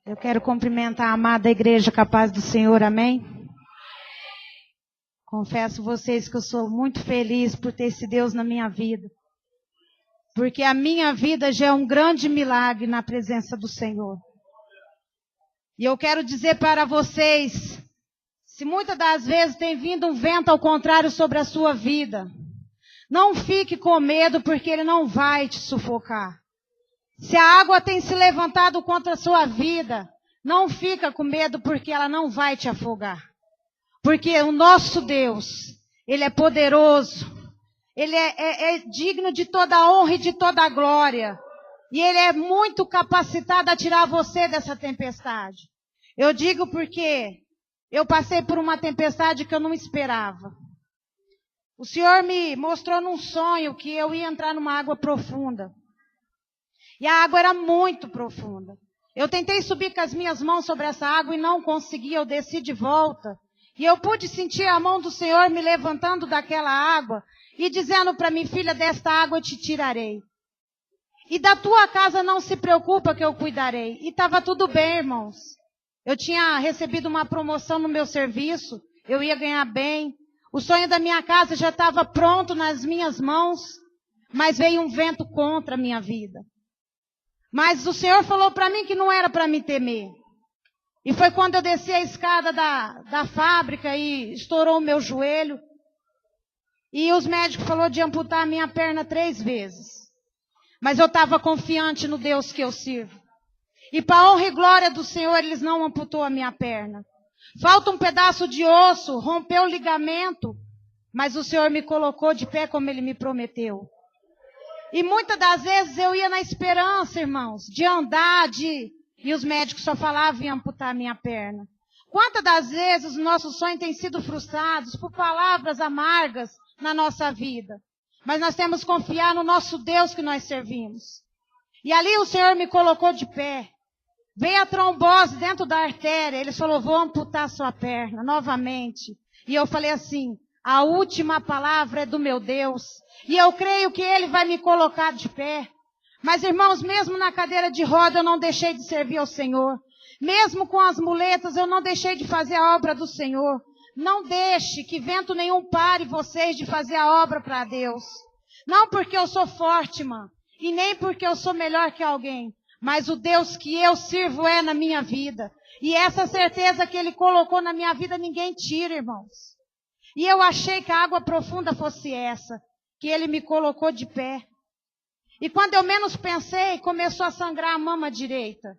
Eu quero cumprimentar a amada igreja capaz do Senhor, amém? Confesso a vocês que eu sou muito feliz por ter esse Deus na minha vida. Porque a minha vida já é um grande milagre na presença do Senhor. E eu quero dizer para vocês, se muitas das vezes tem vindo um vento ao contrário sobre a sua vida, não fique com medo, porque ele não vai te sufocar. Se a água tem se levantado contra a sua vida, não fica com medo, porque ela não vai te afogar. Porque o nosso Deus, Ele é poderoso, Ele é digno de toda a honra e de toda a glória. E Ele é muito capacitado a tirar você dessa tempestade. Eu digo porque eu passei por uma tempestade que eu não esperava. O Senhor me mostrou num sonho que eu ia entrar numa água profunda. E a água era muito profunda. Eu tentei subir com as minhas mãos sobre essa água e não consegui, eu desci de volta. E eu pude sentir a mão do Senhor me levantando daquela água e dizendo para mim: filha, desta água eu te tirarei. E da tua casa não se preocupa que eu cuidarei. E estava tudo bem, irmãos. Eu tinha recebido uma promoção no meu serviço, eu ia ganhar bem. O sonho da minha casa já estava pronto nas minhas mãos, mas veio um vento contra a minha vida. Mas o Senhor falou para mim que não era para me temer. E foi quando eu desci a escada da fábrica e estourou o meu joelho. E os médicos falaram de amputar a minha perna 3 vezes. Mas eu estava confiante no Deus que eu sirvo. E para a honra e glória do Senhor, eles não amputou a minha perna. Falta um pedaço de osso, rompeu o ligamento, mas o Senhor me colocou de pé como Ele me prometeu. E muitas das vezes eu ia na esperança, irmãos, de andar, e os médicos só falavam em amputar a minha perna. Quantas das vezes os nossos sonhos têm sido frustrados por palavras amargas na nossa vida? Mas nós temos que confiar no nosso Deus que nós servimos. E ali o Senhor me colocou de pé. Veio a trombose dentro da artéria. Ele falou: vou amputar a sua perna novamente. E eu falei assim: a última palavra é do meu Deus. E eu creio que Ele vai me colocar de pé. Mas, irmãos, mesmo na cadeira de roda eu não deixei de servir ao Senhor. Mesmo com as muletas eu não deixei de fazer a obra do Senhor. Não deixe que vento nenhum pare vocês de fazer a obra para Deus. Não porque eu sou forte, irmã. E nem porque eu sou melhor que alguém. Mas o Deus que eu sirvo é na minha vida. E essa certeza que Ele colocou na minha vida ninguém tira, irmãos. E eu achei que a água profunda fosse essa. Que Ele me colocou de pé. E quando eu menos pensei, começou a sangrar a mama direita.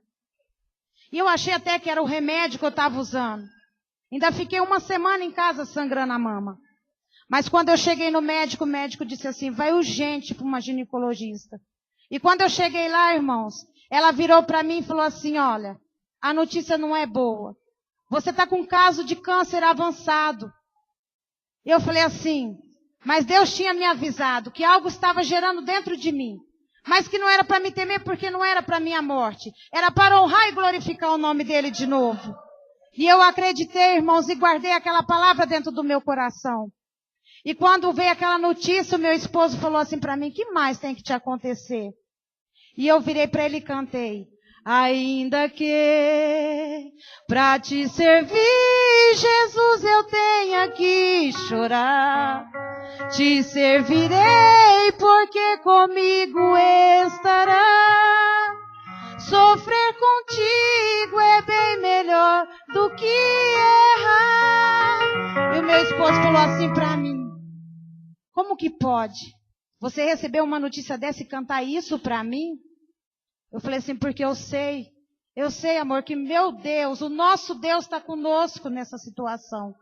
E eu achei até que era o remédio que eu estava usando. Ainda fiquei 1 semana em casa sangrando a mama. Mas quando eu cheguei no médico, o médico disse assim: vai urgente para uma ginecologista. E quando eu cheguei lá, irmãos, ela virou para mim e falou assim: olha, a notícia não é boa. Você está com um caso de câncer avançado. Eu falei assim: mas Deus tinha me avisado que algo estava gerando dentro de mim. Mas que não era para me temer, porque não era para minha morte. Era para honrar e glorificar o nome dele de novo. E eu acreditei, irmãos, e guardei aquela palavra dentro do meu coração. E quando veio aquela notícia, o meu esposo falou assim para mim: que mais tem que te acontecer? E eu virei para ele e cantei: ainda que para te servir, Jesus, eu tenha que chorar. Te servirei porque comigo estará. Sofrer contigo é bem melhor do que errar. E o meu esposo falou assim para mim: como que pode você receber uma notícia dessa e cantar isso para mim? Eu falei assim: porque eu sei, amor, que meu Deus, o nosso Deus está conosco nessa situação.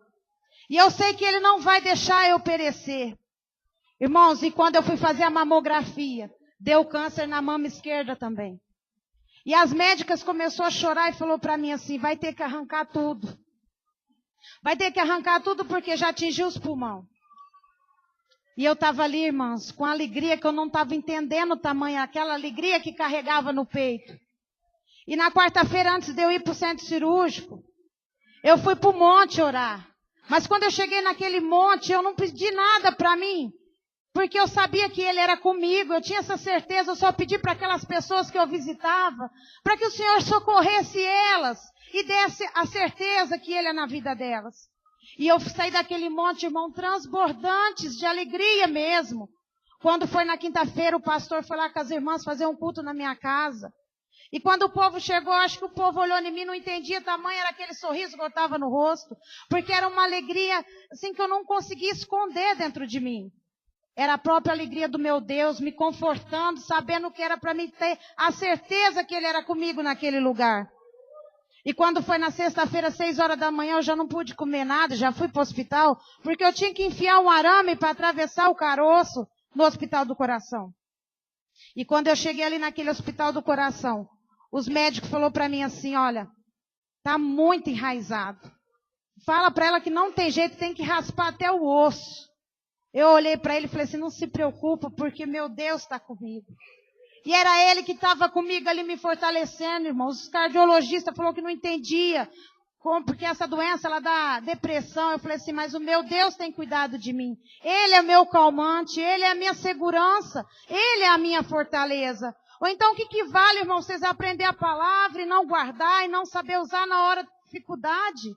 E eu sei que Ele não vai deixar eu perecer. Irmãos, e quando eu fui fazer a mamografia, deu câncer na mama esquerda também. E as médicas começaram a chorar e falou para mim assim: vai ter que arrancar tudo. Vai ter que arrancar tudo porque já atingiu os pulmões. E eu estava ali, irmãos, com alegria que eu não estava entendendo o tamanho, aquela alegria que carregava no peito. E na quarta-feira, antes de eu ir para o centro cirúrgico, eu fui para o monte orar. Mas quando eu cheguei naquele monte, eu não pedi nada para mim. Porque eu sabia que Ele era comigo, eu tinha essa certeza, eu só pedi para aquelas pessoas que eu visitava, para que o Senhor socorresse elas e desse a certeza que Ele é na vida delas. E eu saí daquele monte, irmão, transbordantes de alegria mesmo. Quando foi na quinta-feira, o pastor foi lá com as irmãs fazer um culto na minha casa. E quando o povo chegou, acho que o povo olhou em mim, não entendia tamanho, era aquele sorriso que eu estava no rosto, porque era uma alegria assim que eu não conseguia esconder dentro de mim. Era a própria alegria do meu Deus, me confortando, sabendo que era para mim ter a certeza que Ele era comigo naquele lugar. E quando foi na sexta-feira, 6 horas da manhã, eu já não pude comer nada, já fui para o hospital, porque eu tinha que enfiar um arame para atravessar o caroço no Hospital do Coração. E quando eu cheguei ali naquele Hospital do Coração, os médicos falaram para mim assim, olha, está muito enraizado. Fala para ela que não tem jeito, tem que raspar até o osso. Eu olhei para ele e falei assim, não se preocupa, porque meu Deus está comigo. E era Ele que estava comigo ali me fortalecendo, irmãos. Os cardiologistas falaram que não entendia, porque essa doença ela dá depressão. Eu falei assim, mas o meu Deus tem cuidado de mim. Ele é meu calmante, Ele é a minha segurança, Ele é a minha fortaleza. Ou então o que vale, irmão, vocês aprender a palavra e não guardar e não saber usar na hora de dificuldade?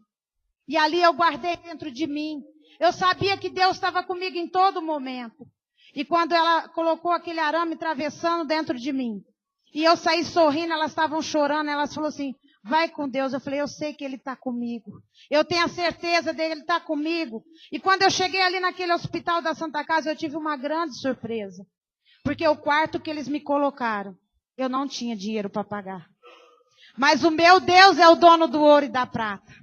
E ali eu guardei dentro de mim. Eu sabia que Deus estava comigo em todo momento. E quando ela colocou aquele arame atravessando dentro de mim, e eu saí sorrindo, elas estavam chorando, elas falaram assim, vai com Deus. Eu falei, eu sei que Ele está comigo. Eu tenho a certeza dele, Ele está comigo. E quando eu cheguei ali naquele hospital da Santa Casa, eu tive uma grande surpresa. Porque o quarto que eles me colocaram, eu não tinha dinheiro para pagar. Mas o meu Deus é o dono do ouro e da prata.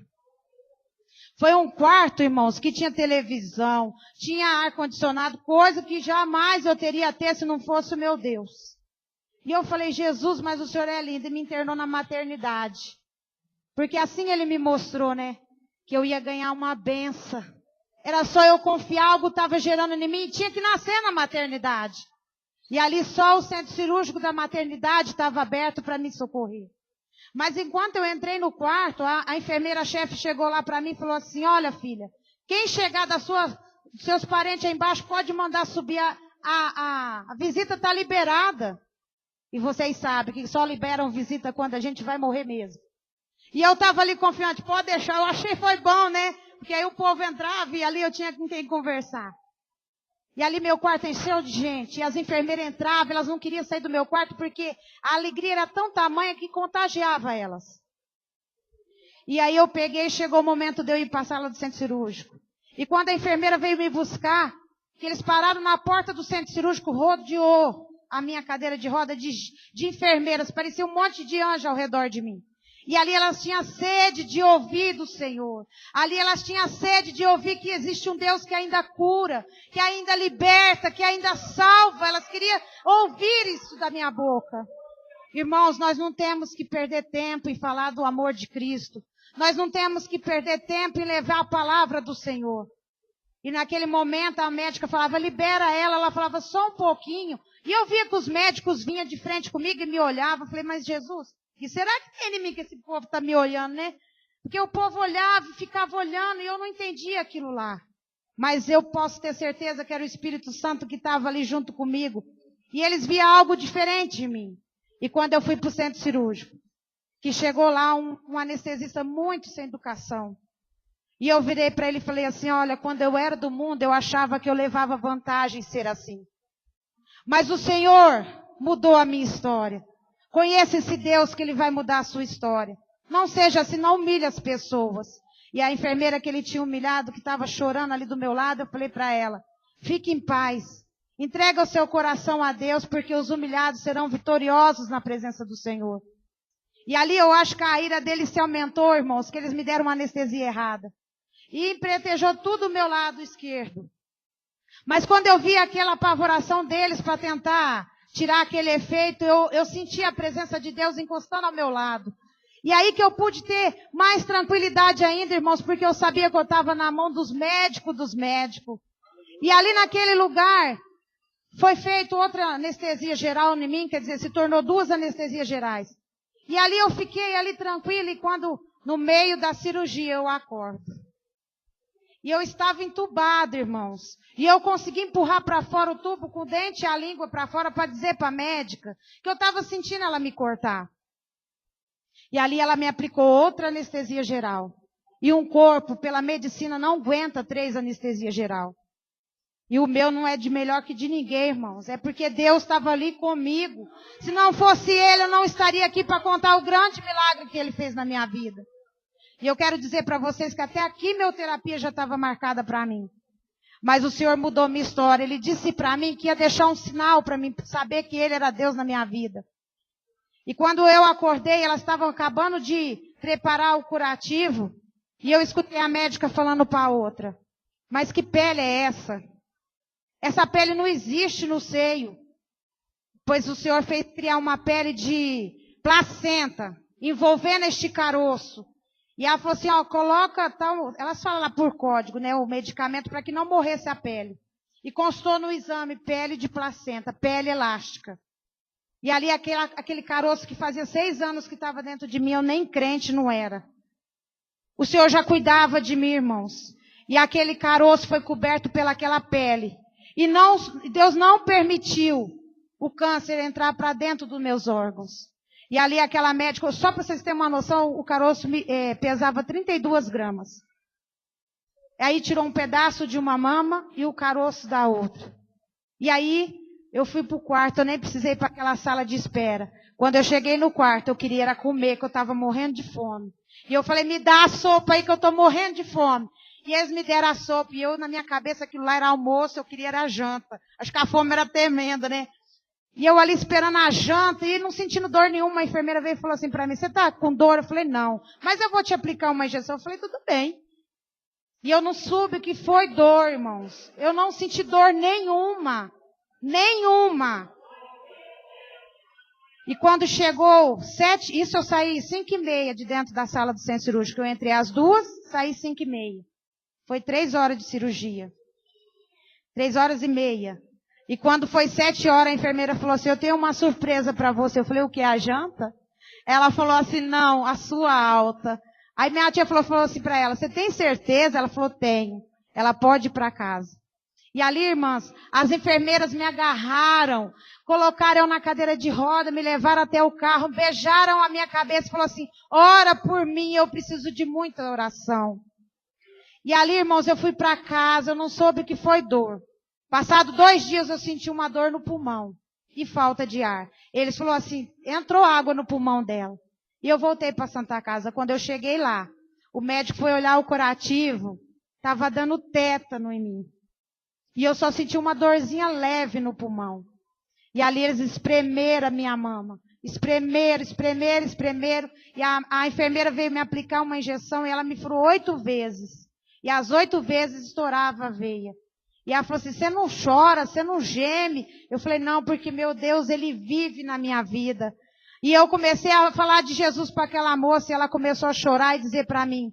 Foi um quarto, irmãos, que tinha televisão, tinha ar-condicionado, coisa que jamais eu teria ter se não fosse o meu Deus. E eu falei, Jesus, mas o Senhor é lindo, e me internou na maternidade. Porque assim Ele me mostrou, né, que eu ia ganhar uma benção. Era só eu confiar, algo estava gerando em mim, e tinha que nascer na maternidade. E ali só o centro cirúrgico da maternidade estava aberto para me socorrer. Mas enquanto eu entrei no quarto, a enfermeira-chefe chegou lá para mim e falou assim, olha filha, quem chegar dos seus parentes aí embaixo pode mandar subir, a visita está liberada. E vocês sabem que só liberam visita quando a gente vai morrer mesmo. E eu estava ali confiante, pode deixar, eu achei foi bom, né? Porque aí o povo entrava e ali eu tinha com quem conversar. E ali meu quarto encheu de gente, e as enfermeiras entravam, elas não queriam sair do meu quarto, porque a alegria era tão tamanha que contagiava elas. E aí eu peguei, chegou o momento de eu ir para a sala do centro cirúrgico. E quando a enfermeira veio me buscar, que eles pararam na porta do centro cirúrgico, rodeou a minha cadeira de roda de enfermeiras, parecia um monte de anjo ao redor de mim. E ali elas tinham sede de ouvir do Senhor. Ali elas tinham sede de ouvir que existe um Deus que ainda cura, que ainda liberta, que ainda salva. Elas queriam ouvir isso da minha boca. Irmãos, nós não temos que perder tempo em falar do amor de Cristo. Nós não temos que perder tempo em levar a palavra do Senhor. E naquele momento a médica falava, libera ela. Ela falava só um pouquinho. E eu via que os médicos vinham de frente comigo e me olhavam. Eu falei, mas Jesus... E será que tem em mim que esse povo está me olhando, né? Porque o povo olhava e ficava olhando e eu não entendia aquilo lá. Mas eu posso ter certeza que era o Espírito Santo que estava ali junto comigo. E eles viam algo diferente em mim. E quando eu fui para o centro cirúrgico, que chegou lá um anestesista muito sem educação. E eu virei para ele e falei assim, olha, quando eu era do mundo, eu achava que eu levava vantagem em ser assim. Mas o Senhor mudou a minha história. Conheça esse Deus que Ele vai mudar a sua história. Não seja assim, não humilhe as pessoas. E a enfermeira que ele tinha humilhado, que estava chorando ali do meu lado, eu falei para ela, fique em paz. Entrega o seu coração a Deus, porque os humilhados serão vitoriosos na presença do Senhor. E ali eu acho que a ira deles se aumentou, irmãos, que eles me deram uma anestesia errada. E empretejou tudo o meu lado esquerdo. Mas quando eu vi aquela apavoração deles para tentar tirar aquele efeito, eu senti a presença de Deus encostando ao meu lado. E aí que eu pude ter mais tranquilidade ainda, irmãos, porque eu sabia que eu estava na mão dos médicos. E ali naquele lugar, foi feita outra anestesia geral em mim, quer dizer, se tornou 2 anestesias gerais. E ali eu fiquei ali tranquila, e quando, no meio da cirurgia, eu acordo. E eu estava entubado, irmãos. E eu consegui empurrar para fora o tubo com o dente e a língua para fora para dizer para a médica que eu estava sentindo ela me cortar. E ali ela me aplicou outra anestesia geral. E um corpo, pela medicina, não aguenta 3 anestesias geral. E o meu não é de melhor que de ninguém, irmãos. É porque Deus estava ali comigo. Se não fosse Ele, eu não estaria aqui para contar o grande milagre que Ele fez na minha vida. E eu quero dizer para vocês que até aqui minha terapia já estava marcada para mim. Mas o Senhor mudou minha história. Ele disse para mim que ia deixar um sinal para mim saber que Ele era Deus na minha vida. E quando eu acordei, elas estavam acabando de preparar o curativo. E eu escutei a médica falando para a outra: mas que pele é essa? Essa pele não existe no seio. Pois o Senhor fez criar uma pele de placenta, envolvendo este caroço. E ela falou assim, ó, coloca tal, elas falam lá por código, né, o medicamento para que não morresse a pele. E constou no exame pele de placenta, pele elástica. E ali aquele caroço que fazia 6 anos que estava dentro de mim, eu nem crente não era. O Senhor já cuidava de mim, irmãos. E aquele caroço foi coberto pelaquela pele. E Deus não permitiu o câncer entrar para dentro dos meus órgãos. E ali aquela médica, só para vocês terem uma noção, o caroço pesava 32 gramas. Aí tirou um pedaço de uma mama e o caroço da outra. E aí eu fui para o quarto, eu nem precisei ir para aquela sala de espera. Quando eu cheguei no quarto, eu queria era comer, que eu estava morrendo de fome. E eu falei, me dá a sopa aí que eu estou morrendo de fome. E eles me deram a sopa, e eu na minha cabeça aquilo lá era almoço, eu queria era janta. Acho que a fome era tremenda, né? E eu ali esperando a janta e não sentindo dor nenhuma. A enfermeira veio e falou assim para mim, você tá com dor? Eu falei, não. Mas eu vou te aplicar uma injeção. Eu falei, tudo bem. E eu não soube o que foi dor, irmãos. Eu não senti dor nenhuma. Nenhuma. E quando chegou 7, isso eu saí 5h30 de dentro da sala do centro cirúrgico. Eu entrei às 2, saí 5h30. Foi 3 horas de cirurgia. 3h30. E quando foi 7 horas, a enfermeira falou assim, eu tenho uma surpresa para você. Eu falei, o que, a janta? Ela falou assim, não, a sua alta. Aí minha tia falou assim para ela, você tem certeza? Ela falou, tenho. Ela pode ir para casa. E ali, irmãs, as enfermeiras me agarraram, colocaram eu na cadeira de roda, me levaram até o carro, beijaram a minha cabeça e falaram assim, ora por mim, eu preciso de muita oração. E ali, irmãos, eu fui para casa, eu não soube o que foi dor. Passado 2 dias eu senti uma dor no pulmão e falta de ar. Eles falaram assim, entrou água no pulmão dela. E eu voltei para a Santa Casa. Quando eu cheguei lá, o médico foi olhar o curativo, estava dando tétano em mim. E eu só senti uma dorzinha leve no pulmão. E ali eles espremeram a minha mama. Espremeram. E a enfermeira veio me aplicar uma injeção e ela me furou 8 vezes. E as 8 vezes estourava a veia. E ela falou assim, você não chora, você não geme. Eu falei, não, porque meu Deus, Ele vive na minha vida. E eu comecei a falar de Jesus para aquela moça e ela começou a chorar e dizer para mim,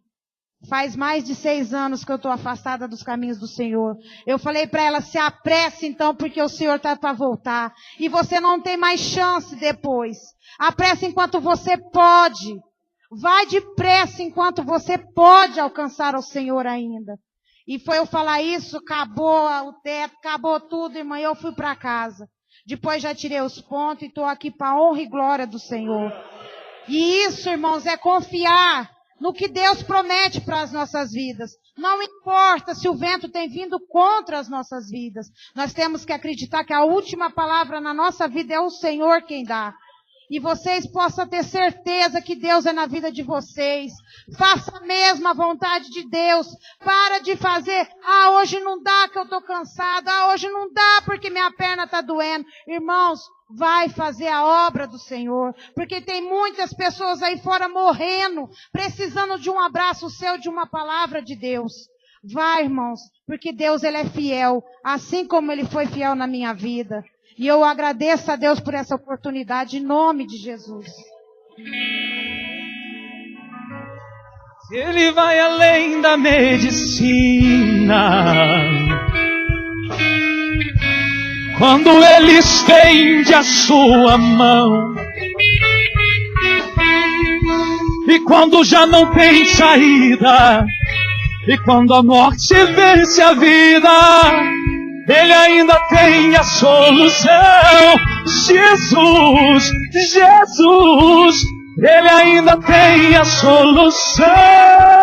faz mais de 6 anos que eu estou afastada dos caminhos do Senhor. Eu falei para ela, se apresse então, porque o Senhor está para voltar. E você não tem mais chance depois. Apresse enquanto você pode. Vai depressa enquanto você pode alcançar o Senhor ainda. E foi eu falar isso, acabou o teto, acabou tudo, irmã, e eu fui para casa. Depois já tirei os pontos e estou aqui para a honra e glória do Senhor. E isso, irmãos, é confiar no que Deus promete para as nossas vidas. Não importa se o vento tem vindo contra as nossas vidas. Nós temos que acreditar que a última palavra na nossa vida é o Senhor quem dá. E vocês possam ter certeza que Deus é na vida de vocês. Faça mesmo a vontade de Deus. Para de fazer, hoje não dá que eu estou cansada. Hoje não dá porque minha perna está doendo. Irmãos, vai fazer a obra do Senhor. Porque tem muitas pessoas aí fora morrendo, precisando de um abraço seu, de uma palavra de Deus. Vai, irmãos, porque Deus Ele é fiel, assim como Ele foi fiel na minha vida. E eu agradeço a Deus por essa oportunidade, em nome de Jesus. Ele vai além da medicina. Quando Ele estende a sua mão. E quando já não tem saída, E quando a morte vence a vida, Ele ainda tem a solução. Jesus, Jesus, Ele ainda tem a solução.